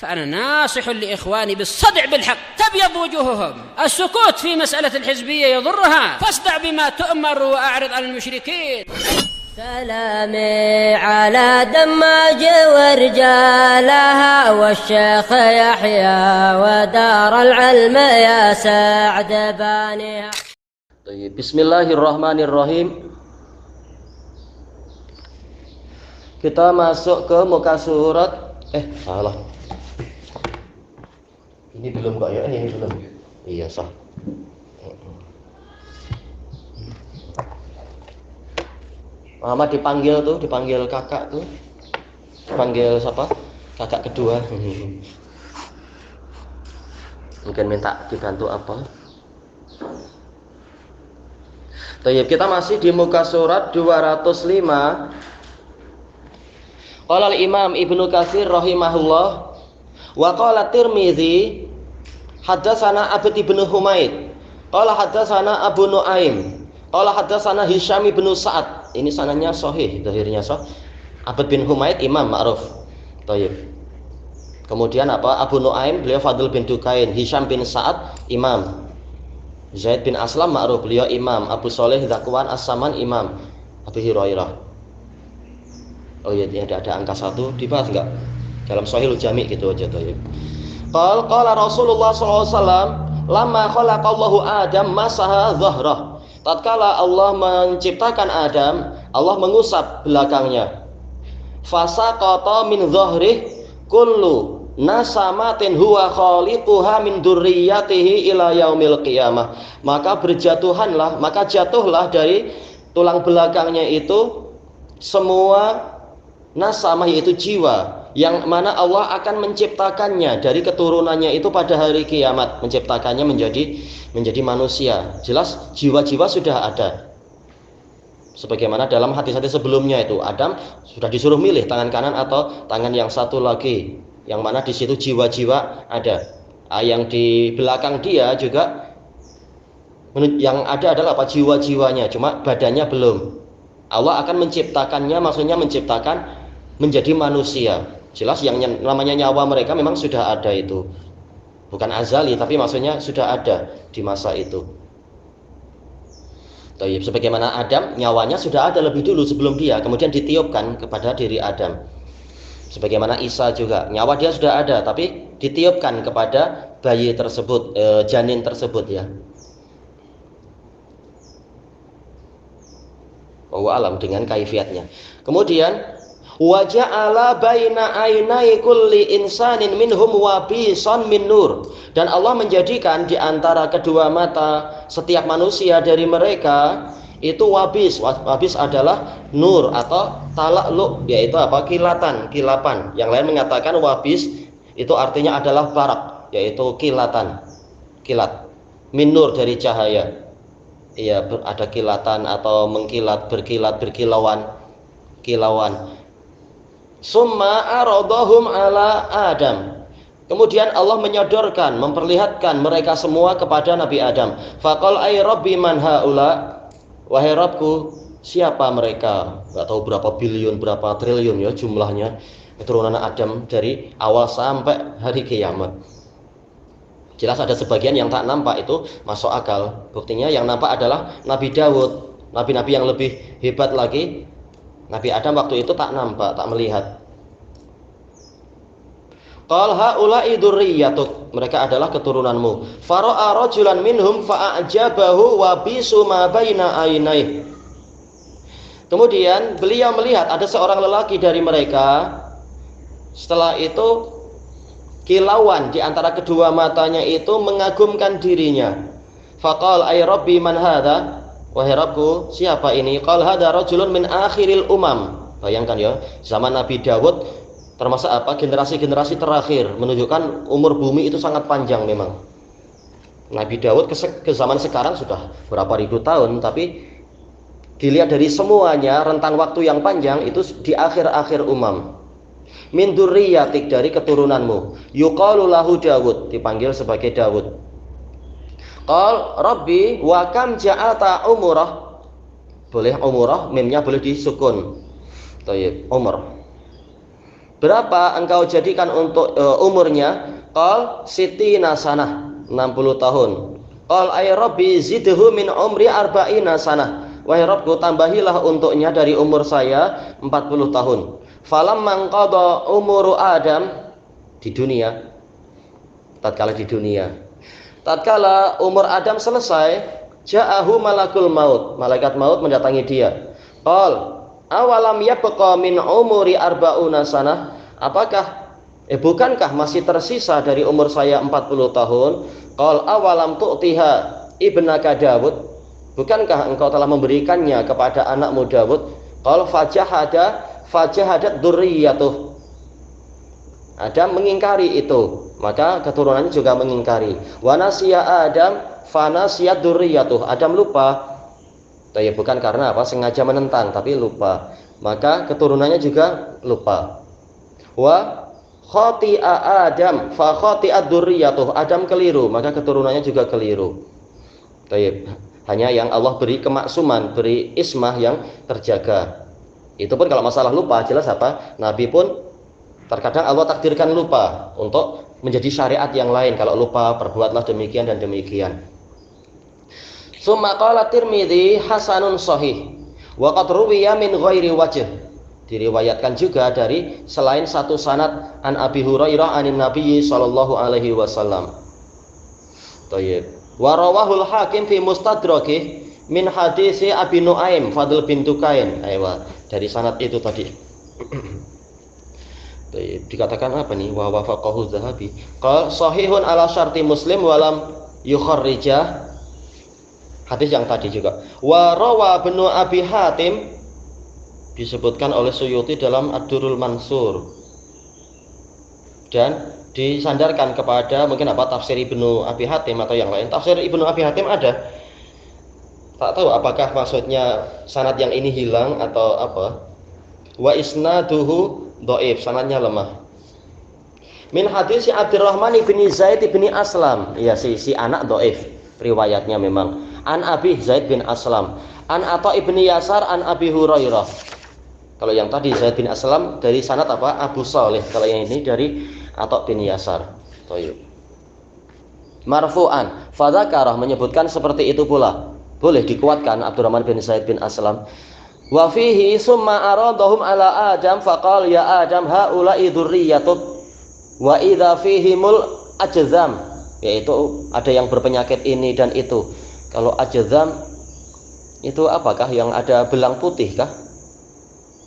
فأنا ناصح لإخواني بالصدع بالحق تبيض وجوههم. السكوت في مسألة الحزبية يضرها، فاصدع بما تؤمر وأعرض عن المشركين. سلامي على دماج ورجالها والشيخ يحيى ودار العلم يا سعد بانيها. Bismillahirrahmanirrahim. Kita masuk ke muka surat. Salah. Ini belum kok ya? Ini belum. Iya sah. Muhammad dipanggil kakak tuh. Dipanggil siapa? Kakak kedua. Mungkin minta dibantu apa? Baik, kita masih di muka surat 205. Qala al-Imam Ibnu Katsir rahimahullah wa qala Tirmizi haddatsana Abd ibn Humaid qala haddatsana Abu Nuaim qala haddatsana Hisham ibn Sa'ad. Ini sanadnya sahih, zahirnya sah. Abd bin Humaid imam ma'ruf. Baik. Kemudian Abu Nuaim beliau Fadl bin Dukain, Hisham bin Sa'ad imam. Zaid bin Aslam ma'ruf, beliau imam. Abu Shalih Dzakwan As-Saman imam. Abu Hurairah. Oh iya, ada angka 1 dibahas enggak? Dalam Sahihul Jami' gitu aja tuh. Qala Rasulullah sallallahu alaihi wasallam, "Lamma khalaqallahu Adam masaha dhahrah." Tatkala Allah menciptakan Adam, Allah mengusap belakangnya. Fasaqata min dhahrih kullu nasamatin huwa khaliquha min dzurriyyatihi ila yaumil qiyamah. Maka jatuhlah dari tulang belakangnya itu semua nasamah, yaitu jiwa, yang mana Allah akan menciptakannya dari keturunannya itu pada hari kiamat, menciptakannya menjadi manusia. Jelas jiwa-jiwa sudah ada. Sebagaimana dalam hadis-hadis sebelumnya itu Adam sudah disuruh milih tangan kanan atau tangan yang satu lagi, yang mana di situ jiwa-jiwa ada. Yang di belakang dia juga yang ada adalah jiwa-jiwanya, cuma badannya belum. Allah akan menciptakannya, maksudnya menciptakan menjadi manusia. Jelas yang namanya nyawa mereka memang sudah ada itu. Bukan azali, tapi maksudnya sudah ada di masa itu. Tayyib, sebagaimana Adam nyawanya sudah ada lebih dulu sebelum dia, kemudian ditiupkan kepada diri Adam. Sebagaimana Isa juga nyawa dia sudah ada, tapi ditiupkan kepada bayi tersebut, janin tersebut ya. Wallahu alam dengan kaifiatnya. Kemudian wa ja'ala baina ainai kulli insanin minhum wabisan min nur. Dan Allah menjadikan di antara kedua mata setiap manusia dari mereka itu wabis. Wabis adalah nur atau tala'lu, yaitu kilatan, kilapan. Yang lain mengatakan wabis itu artinya adalah barak, yaitu kilatan, kilat. Min nur dari cahaya. Iya, ada kilatan atau mengkilat, berkilat, berkilauan, kilauan. Summa aradahum ala Adam. Kemudian Allah menyodorkan, memperlihatkan mereka semua kepada Nabi Adam. Faqal ay rabbi man haula. Wahai Rabbku, siapa mereka? Enggak tahu berapa bilion, berapa triliun ya jumlahnya keturunan Adam dari awal sampai hari kiamat. Jelas ada sebagian yang tak nampak, itu masuk akal. Buktinya yang nampak adalah Nabi Dawud, nabi-nabi yang lebih hebat lagi. Nabi Adam waktu itu tak nampak, tak melihat. Qal haula'i dzurriyyatuk, mereka adalah keturunanmu. Fara'a rajulan minhum fa'ajabahu wa bisu ma baina ainai. Kemudian beliau melihat ada seorang lelaki dari mereka. Setelah itu kilauan di antara kedua matanya itu mengagumkan dirinya. Faqal ay rabbi man hadha, wahai Rabbku, siapa ini? Qal hadha rajulun min akhiril umam. Bayangkan ya, zaman Nabi Dawud termasuk generasi-generasi terakhir, menunjukkan umur bumi itu sangat panjang memang. Nabi Dawud ke zaman sekarang sudah berapa ribu tahun, tapi dilihat dari semuanya rentang waktu yang panjang itu di akhir-akhir umam. Min dzurriyyatik, dari keturunanmu. Yuqalu lahu Dawud, dipanggil sebagai Dawud. Qal rabbi wa kam ja'alta umurah. Boleh umurah, mimnya boleh disukun. Thayyib, umur. berapa engkau jadikan untuk umurnya? Qal sitina sanah, 60 tahun. Qal ay rabbi zidhu min umri arba'ina sanah. Wahai Rabbku, tambahilah untuknya dari umur saya 40 tahun. Falamma qada umuru Adam di dunia. Tatkala umur Adam selesai, ja'ahu malakul maut. Malaikat maut mendatangi dia. Qal awalam yabqa min umuri arba'una sanah? Bukankah masih tersisa dari umur saya 40 tahun? Qal awalam tu'tiha ibnaka Dawud? Bukankah engkau telah memberikannya kepada anakmu Dawud? Qal fajahadat dzurriyyatuh. Adam mengingkari itu, maka keturunannya juga mengingkari. Wa nasiya Adam fanasiyat dzurriyyatuh. Adam lupa. Tapi bukan karena sengaja menentang, tapi lupa. Maka keturunannya juga lupa. Wa khati'a Adam fa khati'at dzurriyyatuh. Adam keliru, maka keturunannya juga keliru. Baik, hanya yang Allah beri kemaksuman, beri ismah yang terjaga. Itu pun kalau masalah lupa jelas Nabi pun terkadang Allah takdirkan lupa untuk menjadi syariat yang lain. Kalau lupa perbuatlah demikian dan demikian. Summa qala Tirmidzi hasanun shahih wa qad ruwiya min ghairi wajh. Diriwayatkan juga dari selain satu sanad an Abi Hurairah anin Nabi sallallahu alaihi wasallam. Thayyib. Wa rawahul Hakim fi Mustadrakih min hadisi Abi Nuaim Fadl bin Tukain. Dari sanad itu tadi. Dikatakan apa nih? Wa wafaqahu Dzahabi. Qal sahihun ala syarti Muslim walam yukharrijah. Hadis yang tadi juga. Wa rawa Ibnu Abi Hatim, disebutkan oleh Suyuti dalam Ad-Durrul Mansur, dan disandarkan kepada mungkin tafsir Ibnu Abi Hatim atau yang lain. Tafsir Ibnu Abi Hatim ada. Tak tahu apakah maksudnya sanad yang ini hilang atau apa. Wa isnaduhu dhaif, sanadnya lemah. Min hadis Abdurrahman bin Zaid bin Aslam. Ya, si anak dhaif riwayatnya memang. An Abi Zaid bin Aslam, an Atha ibni Yasar, an Abi Hurairah. Kalau yang tadi Zaid bin Aslam dari sanad Abu Saleh. Kalau yang ini dari Atha bin Yasar. Thayyib. Marfu'an, fadzakarah, menyebutkan seperti itu pula. Boleh dikuatkan Abdurrahman bin Zaid bin Aslam. Wa fihi summa aradahum ala Adam faqal ya Adam haula'i dzurriyyatuk wa idza fihimul ajzam, yaitu ada yang berpenyakit ini dan itu. Kalau ajzam itu apakah yang ada belang putih kah?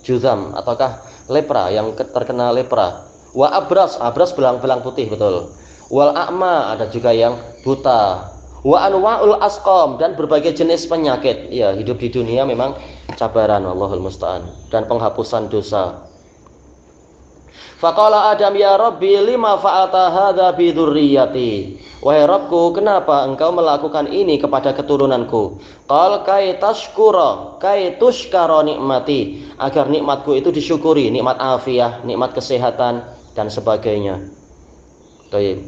Juzam ataukah lepra, yang terkena lepra? Wa abras belang-belang putih, betul. Wal a'ma, ada juga yang buta. Wa anwa'ul asqam, dan berbagai jenis penyakit. Ya, hidup di dunia memang cabaran, Allahul musta'an, dan penghapusan dosa. Faqala Adam ya Rabbi lima fa'alta hadza bi dzurriyyati. Wahai Rabbku, kenapa engkau melakukan ini kepada keturunanku? Qal kai tushkara nikmati, agar nikmatku itu disyukuri, nikmat afiah, nikmat kesehatan dan sebagainya.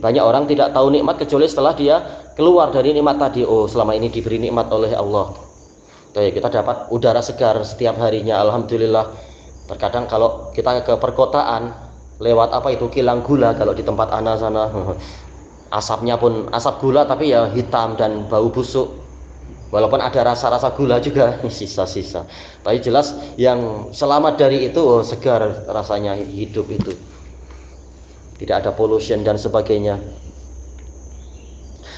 Banyak orang tidak tahu nikmat kecuali setelah dia keluar dari nikmat tadi. Oh, selama ini diberi nikmat oleh Allah. Kita dapat udara segar setiap harinya, alhamdulillah. Terkadang kalau kita ke perkotaan lewat kilang gula, kalau di tempat ana sana asapnya pun asap gula tapi ya hitam dan bau busuk. Walaupun ada rasa-rasa gula juga sisa-sisa. Tapi jelas yang selamat dari itu segar rasanya hidup itu. Tidak ada pollution dan sebagainya.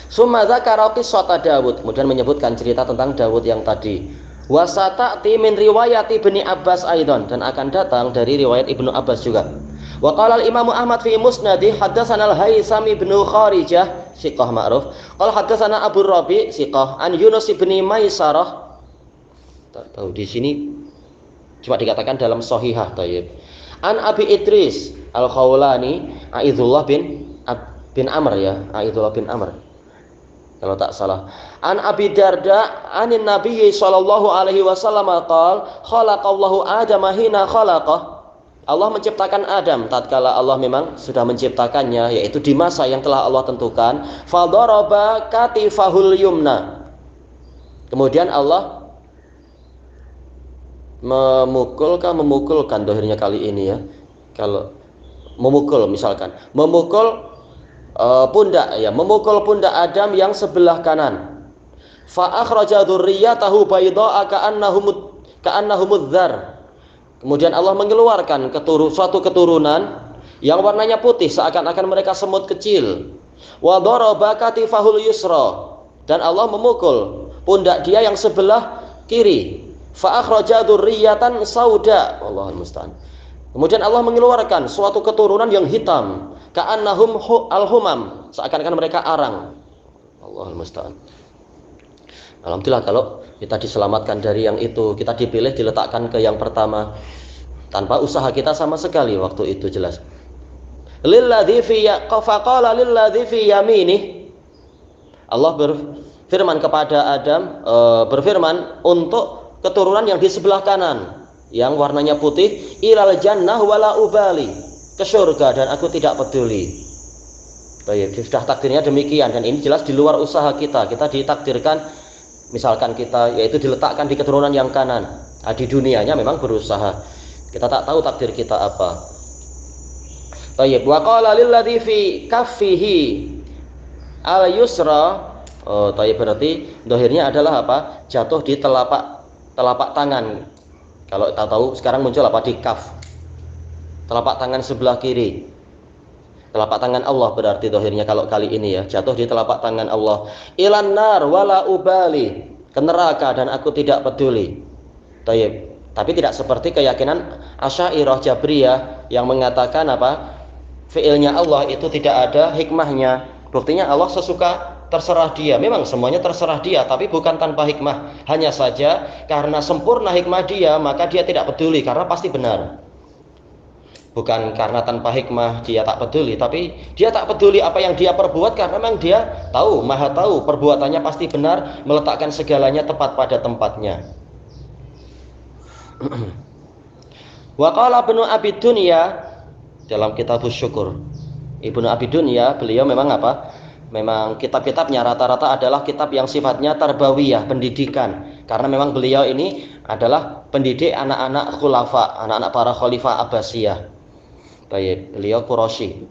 Summa dzakara qissata Dawud, kemudian menyebutkan cerita tentang Dawud yang tadi. Wa sata'ti min riwayat Ibnu Abbas aidan, dan akan datang dari riwayat Ibnu Abbas juga. Wa qala al-Imam Ahmad fi Musnadih haddatsana al-Haitsam bin Kharijah siqah ma'ruf. Qala haddatsana Abu Rabi siqah an Yunus bin Maisarah. Tak tahu di sini cuma dikatakan dalam Shahihah. Thayyib. An Abi Idris Al-Khawlani Aidullah bin Amr, ya, Aidullah bin Amr kalau tak salah. An Abi Darda anin Nabi sallallahu alaihi wasallam qala khalaqallahu Adama hina khalaqah. Allah menciptakan Adam tatkala Allah memang sudah menciptakannya, yaitu di masa yang telah Allah tentukan. Fadaraba katifahul yumna, kemudian Allah memukulkan dohirnya kali ini, ya, kalau memukul misalkan, memukul memukul pundak Adam yang sebelah kanan. Fa akhraja dzurriyyatahu bayda'a ka'annahumudz dzar. Kemudian Allah mengeluarkan suatu keturunan yang warnanya putih seakan-akan mereka semut kecil. Wa daraba katifahul yusra, dan Allah memukul pundak dia yang sebelah kiri. Fa akhraja dzurriyyatan sauda, Allahul musta'an. Kemudian Allah mengeluarkan suatu keturunan yang hitam, ka'annahum al-humam, seakan-akan mereka arang. Allahul musta'an. Alhamdulillah kalau kita diselamatkan dari yang itu, kita dipilih diletakkan ke yang pertama tanpa usaha kita sama sekali waktu itu, jelas. Lilladzi fi qafaqala lilladzi fi yaminih. Allah berfirman kepada Adam, berfirman untuk keturunan yang di sebelah kanan yang warnanya putih, ilal jannah wala ubali, ke surga dan aku tidak peduli. Baik, sudah takdirnya demikian, dan ini jelas di luar usaha kita. Kita ditakdirkan misalkan kita yaitu diletakkan di keturunan yang kanan. Di dunianya memang berusaha. Kita tak tahu takdir kita apa. Baik, wa qala lilladzi fi kaffihi al yusra. Berarti dohirnya adalah apa? Jatuh di telapak tangan. Kalau kita tahu sekarang muncul apa di kaf, telapak tangan sebelah kiri, telapak tangan Allah berarti dohirnya kalau kali ini ya, jatuh di telapak tangan Allah. Ilan nar wala ubali, ke neraka dan aku tidak peduli. Tapi tidak seperti keyakinan Asy'ariyah Jabriyah yang mengatakan apa? Fi'ilnya Allah itu tidak ada hikmahnya. Buktinya Allah sesuka, terserah dia. Memang semuanya terserah dia, tapi bukan tanpa hikmah. Hanya saja karena sempurna hikmah dia, maka dia tidak peduli karena pasti benar. Bukan karena tanpa hikmah dia tak peduli, tapi dia tak peduli apa yang dia perbuat karena memang dia tahu, maha tahu perbuatannya pasti benar, meletakkan segalanya tepat pada tempatnya. Wa qala Ibnu Abi Dunya dalam Kitabus Syukur. Ibnu Abi Dunya beliau memang apa? Memang kitab-kitabnya rata-rata adalah kitab yang sifatnya tarbawiyah, pendidikan. Karena memang beliau ini adalah pendidik anak-anak khulafa, anak-anak para khalifah Abbasiyah. Baik, beliau Quraisy.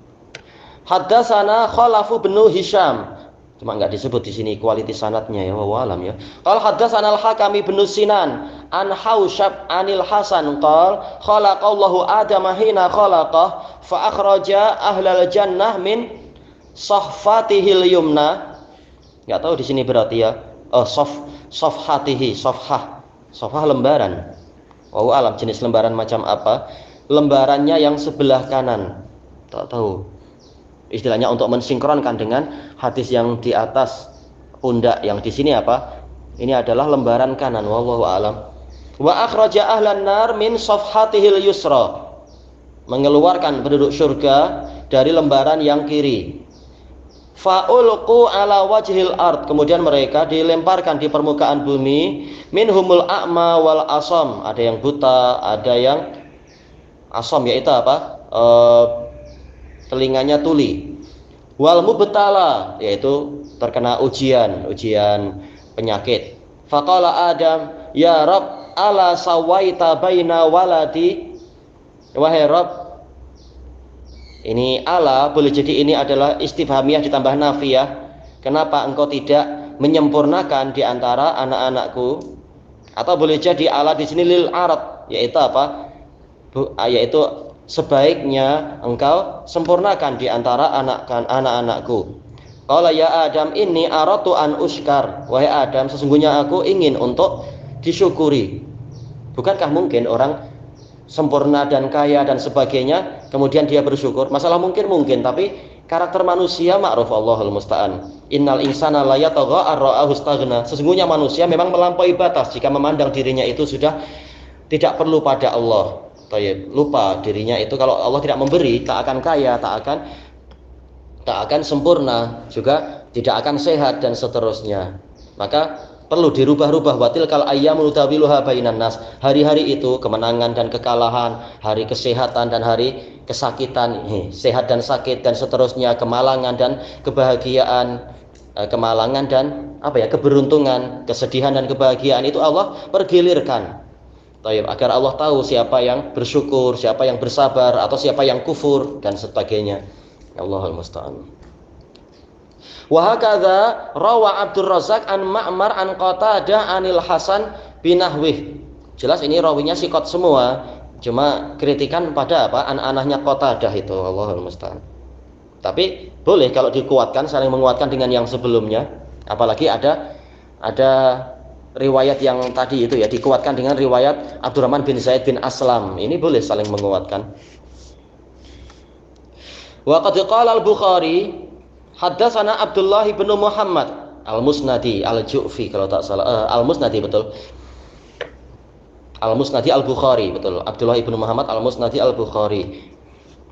Haddatsana Khalafu bin Hisham. Cuma enggak disebut di sini kualitas sanadnya ya, wallahu alam ya. Qala haddatsana Al-Hakam bin Sinan an Hausyab anil Hasan qala khalaqallahu Adama hina khalaqah fa akhraja ahlal jannah min saffatihil yumna. Enggak tahu di sini berarti ya. Safhatihi, safhah lembaran. Wallahu alam jenis lembaran macam apa? Lembarannya yang sebelah kanan. Tak tahu. Istilahnya untuk mensinkronkan dengan hadis yang di atas pundak, yang di sini apa? Ini adalah lembaran kanan. Wallahu alam. Wa akhraja ahlan nar min safhatihil yusra. Mengeluarkan penduduk surga dari lembaran yang kiri. Fa'ulqu ala wajhil ard, kemudian mereka dilemparkan di permukaan bumi. Minhumul a'ma wal asam, ada yang buta, ada yang asam yaitu apa? Telinganya tuli. Wal mubtala, yaitu terkena ujian penyakit. Faqala Adam, ya Rabb, ala sawaita baina waladi. Wahai Rabb, ini ala boleh jadi ini adalah istifhamiyah ditambah nafiyah. Kenapa engkau tidak menyempurnakan di antara anak-anakku? Atau boleh jadi ala di sini lil arad, yaitu apa? Yaitu sebaiknya engkau sempurnakan di antara anak-anakku. Qala ya Adam inni aratu an uskar. Wahai Adam, sesungguhnya aku ingin untuk disyukuri. Bukankah mungkin orang sempurna dan kaya dan sebagainya kemudian dia bersyukur? Masalah mungkin, tapi karakter manusia ma'ruf, Allahul musta'an. Innal insana la yatagha ar-ra'ahu istaghna. Sesungguhnya manusia memang melampaui batas jika memandang dirinya itu sudah tidak perlu pada Allah. Lupa dirinya itu kalau Allah tidak memberi, tak akan kaya, tak akan sempurna, juga tidak akan sehat dan seterusnya. Maka perlu dirubah-rubah. Watil kal ayyamul tawiluha bainan nas. Hari-hari itu kemenangan dan kekalahan, hari kesehatan dan hari kesakitan, sehat dan sakit dan seterusnya, kemalangan dan kebahagiaan, kemalangan dan keberuntungan, kesedihan dan kebahagiaan itu Allah pergilirkan. Taib, agar Allah tahu siapa yang bersyukur, siapa yang bersabar, atau siapa yang kufur dan sebagainya. Allahul musta'an. Wa hakadha rawa Abdur Razzaq an Ma'mar an Qatadah anil Hasan bin Nahwih. Jelas ini rawinya sikot semua, cuma kritikan pada apa? An-anahnya Qatadah itu. Allahul musta'an. Tapi boleh kalau dikuatkan, saling menguatkan dengan yang sebelumnya. Apalagi ada riwayat yang tadi itu ya, dikuatkan dengan riwayat Abdurrahman bin Zaid bin Aslam. Ini boleh saling menguatkan. Wa qad qala al-Bukhari haddatsana Abdullah bin Muhammad al-Musnadi al-Ju'fi kalau tak salah, al-Musnadi betul. Al-Musnadi al-Bukhari betul. Abdullah bin Muhammad al-Musnadi al-Bukhari.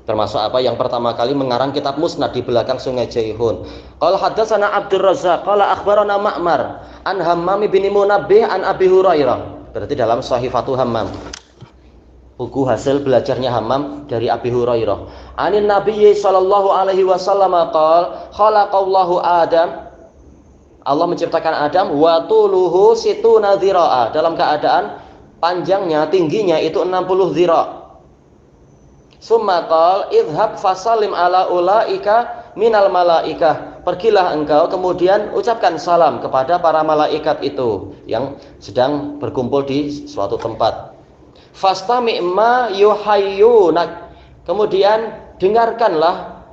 Termasuk apa yang pertama kali mengarang kitab Musnad di belakang Sungai Jaihun. Qala haddatsana Abdur Razzaq qala akhbarana Ma'mar an Hammam bin Munabbih an Abi Hurairah. Berarti dalam Sahifatu Hammam. Buku hasil belajarnya Hammam dari Abi Hurairah. Anin Nabi sallallahu alaihi wasallam qala khalaqallahu Adam. Allah menciptakan Adam wa tuluhu situna dzira'a, dalam keadaan panjangnya, tingginya itu 60 dzira'. Summa qala idhhab fasallim ala ulaika minal malaikah. Pergilah engkau kemudian ucapkan salam kepada para malaikat itu yang sedang berkumpul di suatu tempat. Fastami' ma yuhayyunak. Kemudian dengarkanlah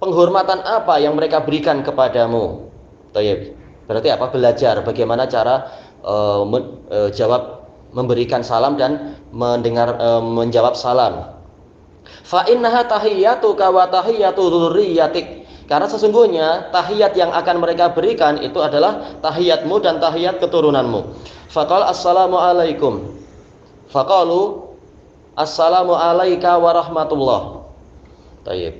penghormatan apa yang mereka berikan kepadamu. Tayyib. Berarti apa? Belajar bagaimana cara memberikan salam dan menjawab salam. Fa innaha tahiyyatuka wa tahiyyatu dzurriyyatik. Karena sesungguhnya tahiyat yang akan mereka berikan itu adalah tahiyatmu dan tahiyat keturunanmu. Faqala assalamu alaikum. Faqalu assalamu alayka wa rahmatullah. Tayyib.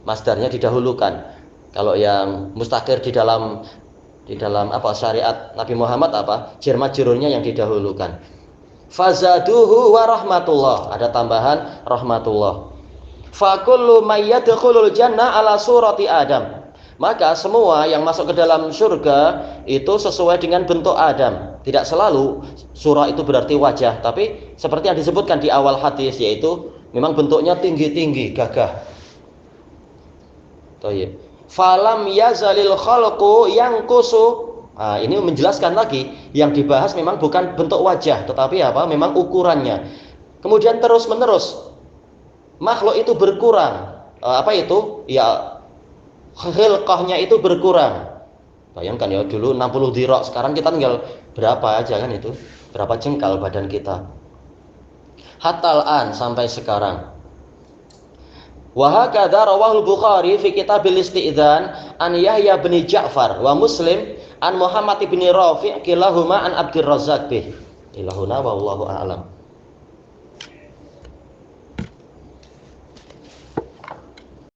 Masdarnya didahulukan. Kalau yang mustaqir di dalam apa syariat Nabi Muhammad apa? Jar majrurnya yang didahulukan. Fazaduhu wa rahmatullah. Ada tambahan rahmatullah. Fa kullu may yadkhulul jannah ala surati Adam. Maka semua yang masuk ke dalam surga itu sesuai dengan bentuk Adam. Tidak selalu surah itu berarti wajah, tapi seperti yang disebutkan di awal hadis, yaitu memang bentuknya tinggi-tinggi, gagah. Thayyib. Falam yazalil khalqu yanqusu. Nah, ini menjelaskan lagi yang dibahas memang bukan bentuk wajah, tetapi apa? Memang ukurannya. Kemudian terus-menerus makhluk itu berkurang. Apa itu? Ya, khilqahnya itu berkurang. Bayangkan ya, dulu 60 dhira', sekarang kita tinggal berapa aja kan itu? Berapa jengkal badan kita. Hatta al-an, sampai sekarang. Wa hakadha rawahul Bukhari fi kitabil isti'dzan an Yahya bin Ja'far wa Muslim an Muhammad bin Rafi' kilahuma an Abdur Razzaq bih. Ilahuna wallahu a'lam.